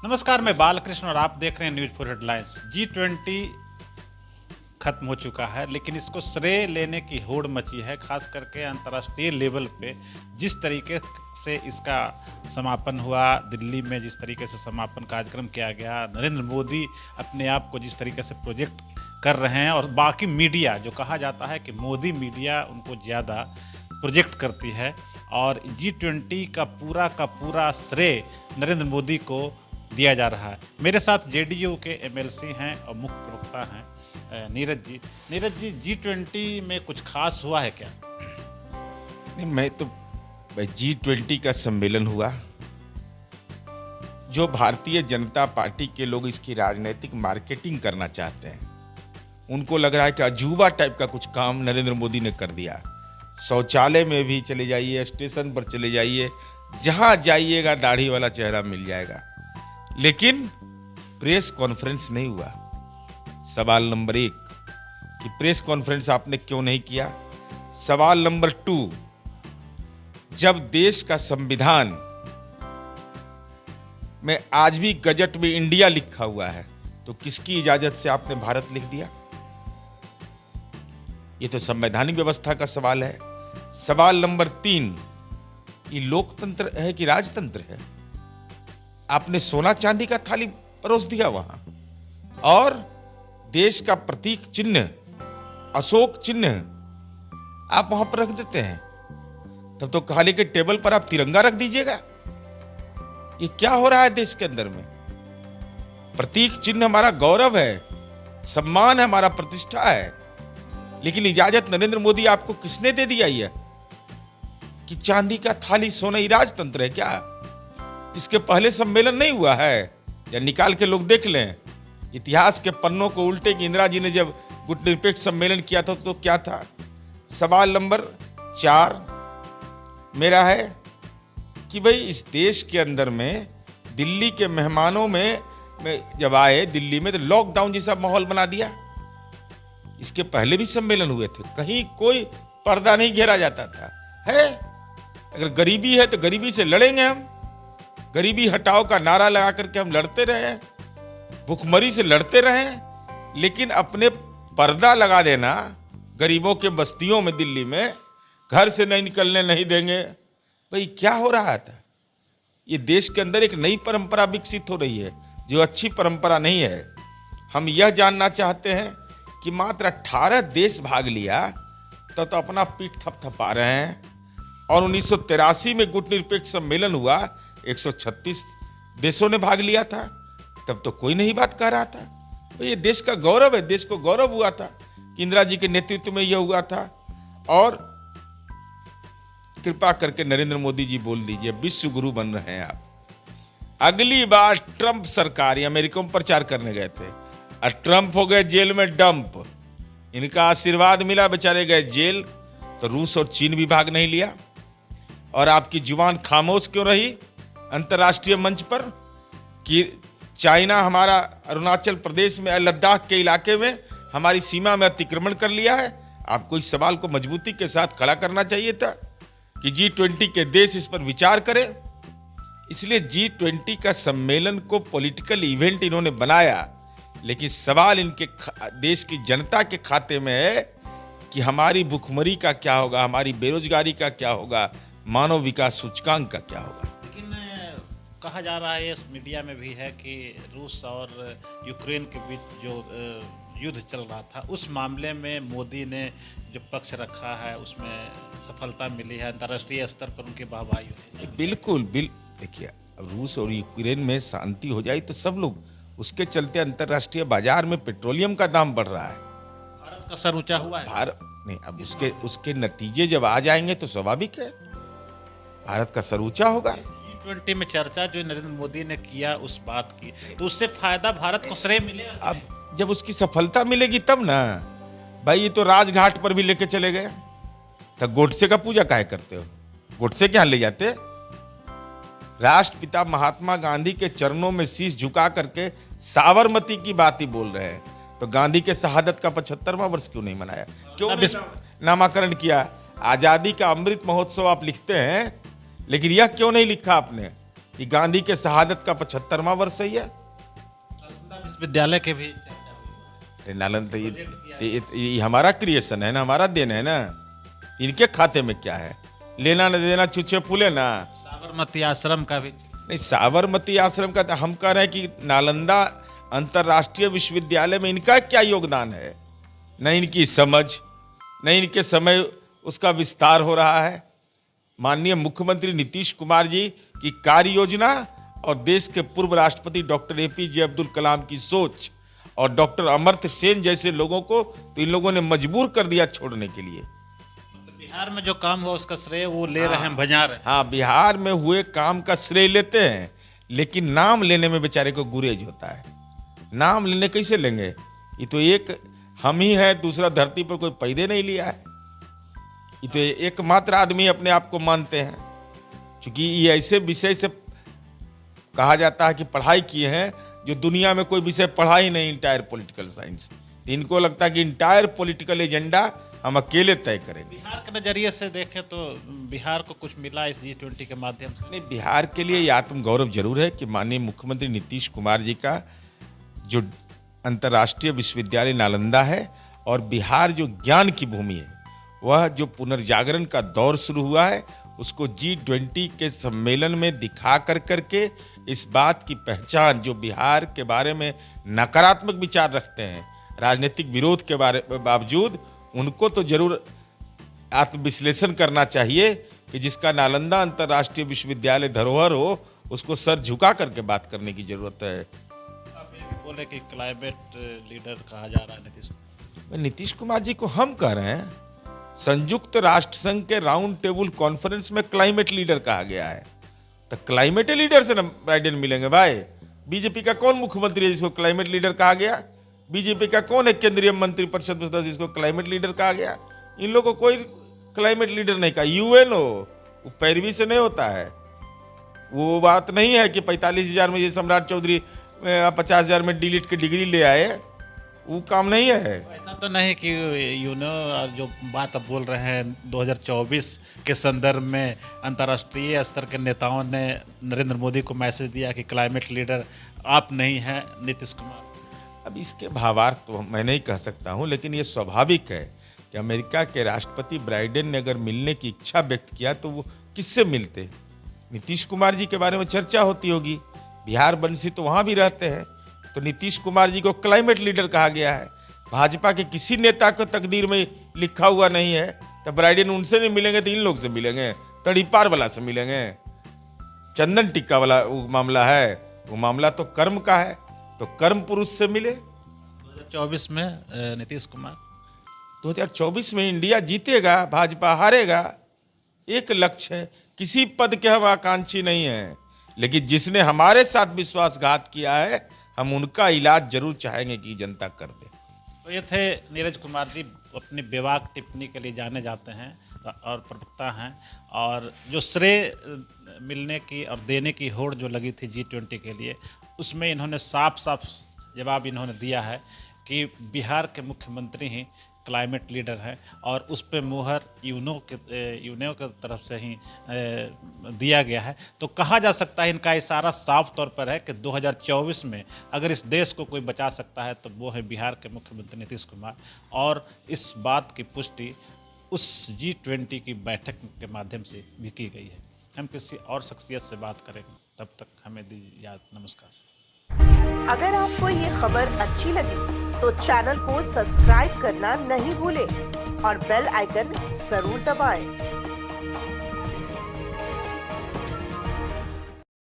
नमस्कार, मैं बालकृष्ण और आप देख रहे हैं न्यूज 4 हेडलाइंस। G20 खत्म हो चुका है, लेकिन इसको श्रेय लेने की होड़ मची है, खास करके अंतर्राष्ट्रीय लेवल पे। जिस तरीके से इसका समापन हुआ दिल्ली में, जिस तरीके से समापन कार्यक्रम किया गया, नरेंद्र मोदी अपने आप को जिस तरीके से प्रोजेक्ट कर रहे हैं, और बाकी मीडिया जो कहा जाता है कि मोदी मीडिया उनको ज़्यादा प्रोजेक्ट करती है, और G20 का पूरा श्रेय नरेंद्र मोदी को दिया जा रहा है। मेरे साथ जेडीयू के MLC हैं और मुख्य प्रवक्ता हैं नीरज जी। G20 में कुछ खास हुआ है क्या? नहीं, मैं तो G20 का सम्मेलन हुआ। जो भारतीय जनता पार्टी के लोग इसकी राजनीतिक मार्केटिंग करना चाहते हैं, उनको लग रहा है कि अजूबा टाइप का कुछ काम नरेंद्र मोदी ने कर दिया। शौचालय में भी चले जाइए, स्टेशन पर चले जाइए, जहां जाइएगा दाढ़ी वाला चेहरा मिल जाएगा। लेकिन प्रेस कॉन्फ्रेंस नहीं हुआ। सवाल नंबर 1 कि प्रेस कॉन्फ्रेंस आपने क्यों नहीं किया। सवाल नंबर 2, जब देश का संविधान में आज भी गजट में इंडिया लिखा हुआ है, तो किसकी इजाजत से आपने भारत लिख दिया? ये तो संवैधानिक व्यवस्था का सवाल है। सवाल नंबर 3, ये लोकतंत्र है कि राजतंत्र है? आपने सोना चांदी का थाली परोस दिया वहां, और देश का प्रतीक चिन्ह, अशोक चिन्ह आप वहां पर रख देते हैं। तब तो खाली के टेबल पर आप तिरंगा रख दीजिएगा। ये क्या हो रहा है देश के अंदर में? प्रतीक चिन्ह हमारा गौरव है, सम्मान है, हमारा प्रतिष्ठा है, लेकिन इजाजत नरेंद्र मोदी आपको किसने दे दिया? ये कि चांदी का थाली सोना ही राजतंत्र है क्या? इसके पहले सम्मेलन नहीं हुआ है? या निकाल के लोग देख लें इतिहास के पन्नों को उल्टे कि इंदिरा जी ने जब गुटनिरपेक्ष सम्मेलन किया था तो क्या था। सवाल नंबर 4 मेरा है कि भाई इस देश के अंदर में दिल्ली के मेहमानों में जब आए दिल्ली में, तो लॉकडाउन जैसा माहौल बना दिया। इसके पहले भी सम्मेलन हुए थे, कहीं कोई पर्दा नहीं घेरा जाता था। है अगर गरीबी है तो गरीबी से लड़ेंगे हम, गरीबी हटाओ का नारा लगा करके हम लड़ते रहे, भुखमरी से लड़ते रहे, लेकिन अपने पर्दा लगा देना गरीबों के बस्तियों में दिल्ली में, घर से नहीं निकलने नहीं देंगे, भाई क्या हो रहा था? ये देश के अंदर एक नई परंपरा विकसित हो रही है जो अच्छी परंपरा नहीं है। हम यह जानना चाहते हैं कि मात्र 18 देश भाग लिया तो अपना पीठ थपथपा रहे हैं, और 1983 में गुटनिरपेक्ष सम्मेलन हुआ, 136 देशों ने भाग लिया था, तब तो कोई नहीं बात कह रहा था। तो ये देश का गौरव है, देश को गौरव हुआ था कि इंदिरा जी के नेतृत्व में यह हुआ था। और कृपा करके नरेंद्र मोदी जी बोल दीजिए, विश्व गुरु बन रहे हैं आप। अगली बार ट्रंप सरकार अमेरिका में प्रचार करने गए थे, और ट्रंप हो गए जेल में डंप। इनका आशीर्वाद मिला, बेचारे गए जेल, तो रूस और चीन भी भाग नहीं लिया। और आपकी जुबान खामोश क्यों रही अंतर्राष्ट्रीय मंच पर कि चाइना हमारा अरुणाचल प्रदेश में, लद्दाख के इलाके में हमारी सीमा में अतिक्रमण कर लिया है? आपको इस सवाल को मजबूती के साथ खड़ा करना चाहिए था कि G20 के देश इस पर विचार करें। इसलिए G20 का सम्मेलन को पॉलिटिकल इवेंट इन्होंने बनाया, लेकिन सवाल इनके देश की जनता के खाते में है कि हमारी भुखमरी का क्या होगा, हमारी बेरोजगारी का क्या होगा, मानव विकास सूचकांक का क्या होगा। लेकिन कहा जा रहा है, इस मीडिया में भी है कि रूस और यूक्रेन के बीच जो युद्ध चल रहा था, उस मामले में मोदी ने जो पक्ष रखा है उसमें सफलता मिली है, अंतर्राष्ट्रीय स्तर पर उनकी वाहवाही हुई। बिल्कुल देखिए, अब रूस और यूक्रेन में शांति हो जाए तो सब लोग, उसके चलते अंतर्राष्ट्रीय बाजार में पेट्रोलियम का दाम बढ़ रहा है। भारत का सर ऊंचा हुआ है। भारत नहीं, अब उसके नतीजे जब आ जाएंगे तो स्वाभाविक है भारत का सर ऊंचा होगा। G20 में चर्चा जो नरेंद्र मोदी ने किया उस बात की, तो उससे फायदा भारत को श्रेय मिलेगा। अब जब उसकी सफलता मिलेगी तब ना। भाई ये तो राजघाट पर भी लेके चले गए, तो गोडसे का पूजा काहे करते हो? गोडसे के यहां ले जाते? राष्ट्रपिता महात्मा गांधी के चरणों में शीश झुका करके साबरमती की बात ही बोल रहे हैं, तो गांधी के शहादत का 75वां वर्ष क्यों नहीं मनाया? क्यों नामाकरण किया? आजादी का अमृत महोत्सव आप लिखते हैं, लेकिन यह क्यों नहीं लिखा आपने कि गांधी के शहादत का 75वां वर्ष है ये। नालंदा विश्वविद्यालय के भी चर्चा हुई। अरे नालंदा ये हमारा क्रिएशन है ना, हमारा देन है ना, इनके खाते में क्या है, लेना न देना छुछे फूले ना। साबरमती आश्रम का भी नहीं, साबरमती आश्रम का हम कह रहे हैं कि नालंदा अंतर्राष्ट्रीय विश्वविद्यालय में इनका क्या योगदान है, न इनकी समझ, न इनके समय उसका विस्तार हो रहा है। माननीय मुख्यमंत्री नीतीश कुमार जी की कार्य योजना और देश के पूर्व राष्ट्रपति डॉक्टर एपीजे अब्दुल कलाम की सोच और डॉक्टर अमर्त्य सेन जैसे लोगों को तो इन लोगों ने मजबूर कर दिया छोड़ने के लिए। बिहार में जो काम हुआ उसका श्रेय वो ले रहे हैं, भजा रहे हैं। हाँ, बिहार में हुए काम का श्रेय लेते हैं, लेकिन नाम लेने में बेचारे को गुरेज होता है। नाम लेने कैसे लेंगे, ये तो एक हम ही है, दूसरा धरती पर कोई पैदे नहीं लिया है। ये तो एकमात्र आदमी अपने आप को मानते हैं, क्योंकि ये ऐसे विषय से कहा जाता है कि पढ़ाई किए हैं जो दुनिया में कोई विषय पढ़ा ही नहीं, इंटायर पॉलिटिकल साइंस। इनको लगता है कि इंटायर पॉलिटिकल एजेंडा हम अकेले तय करेंगे। बिहार के नजरिए से देखें तो बिहार को कुछ मिला इस G20 के माध्यम से? नहीं, बिहार के लिए ये आत्मगौरव जरूर है कि माननीय मुख्यमंत्री नीतीश कुमार जी का जो अंतर्राष्ट्रीय विश्वविद्यालय नालंदा है और बिहार जो ज्ञान की भूमि है, वह जो पुनर्जागरण का दौर शुरू हुआ है उसको G20 के सम्मेलन में दिखा करके इस बात की पहचान, जो बिहार के बारे में नकारात्मक विचार रखते हैं, राजनीतिक विरोध के बावजूद, उनको तो जरूर आत्मविश्लेषण करना चाहिए कि जिसका नालंदा अंतर्राष्ट्रीय विश्वविद्यालय धरोहर हो, उसको सर झुका करके बात करने की जरूरत है। आप ये भी बोले कि क्लाइमेट लीडर कहा जा रहा है नीतीश कुमार जी को हम कह रहे हैं, संयुक्त राष्ट्र संघ के राउंड टेबल कॉन्फ्रेंस में क्लाइमेट लीडर कहा गया है, तो क्लाइमेट लीडर से बाइडेन मिलेंगे भाई। बीजेपी का कौन मुख्यमंत्री है जिसको क्लाइमेट लीडर कहा गया? बीजेपी का कौन है केंद्रीय मंत्रिपरिषद में सदस्य जिसको क्लाइमेट लीडर कहा गया? इन लोगों को कोई क्लाइमेट लीडर नहीं कहा। यूएन हो, वो पैरवी से नहीं होता है। वो बात नहीं है कि 45,000 में ये सम्राट चौधरी 50,000 में डिलीट की डिग्री ले आए, वो काम नहीं है। ऐसा तो नहीं कि जो बात अब बोल रहे हैं 2024 के संदर्भ में अंतर्राष्ट्रीय स्तर के नेताओं ने नरेंद्र मोदी को मैसेज दिया कि क्लाइमेट लीडर आप नहीं हैं नीतीश कुमार। अब इसके भावार्थ तो मैं नहीं कह सकता हूं, लेकिन ये स्वाभाविक है कि अमेरिका के राष्ट्रपति बाइडेन ने अगर मिलने की इच्छा व्यक्त किया तो वो किससे मिलते? नीतीश कुमार जी के बारे में चर्चा होती होगी। बिहार बंसी तो वहां भी रहते हैं, तो नीतीश कुमार जी को क्लाइमेट लीडर कहा गया है। भाजपा के किसी नेता को तकदीर में लिखा हुआ नहीं है, तो बाइडेन उनसे नहीं मिलेंगे तो इन लोग से मिलेंगे, तड़ीपार वाला से मिलेंगे। चंदन टिक्का वाला वो मामला है, वो मामला तो कर्म का है, तो कर्म पुरुष से मिले। 2024 में नीतीश कुमार 2024 में इंडिया जीतेगा, भाजपा हारेगा। एक लक्ष्य है, किसी पद के हम आकांक्षी नहीं है, लेकिन जिसने हमारे साथ विश्वासघात किया है हम उनका इलाज जरूर चाहेंगे कि जनता कर दे। तो ये थे नीरज कुमार जी, अपनी बेबाक टिप्पणी के लिए जाने जाते हैं और प्रवक्ता हैं, और जो श्रेय मिलने की और देने की होड़ जो लगी थी G20 के लिए, उसमें इन्होंने साफ साफ जवाब इन्होंने दिया है कि बिहार के मुख्यमंत्री ही क्लाइमेट लीडर है, और उस पर मुहर यूनो के तरफ से ही दिया गया है। तो कहा जा सकता है इनका इशारा साफ तौर पर है कि 2024 में अगर इस देश को कोई बचा सकता है तो वो है बिहार के मुख्यमंत्री नीतीश कुमार, और इस बात की पुष्टि उस G20 की बैठक के माध्यम से भी की गई है। हम किसी और शख्सियत से बात करेंगे, तब तक हमें दीजिए याद। नमस्कार। अगर आपको ये खबर अच्छी लगी तो चैनल को सब्सक्राइब करना नहीं भूलें और बेल आइकन जरूर दबाएं।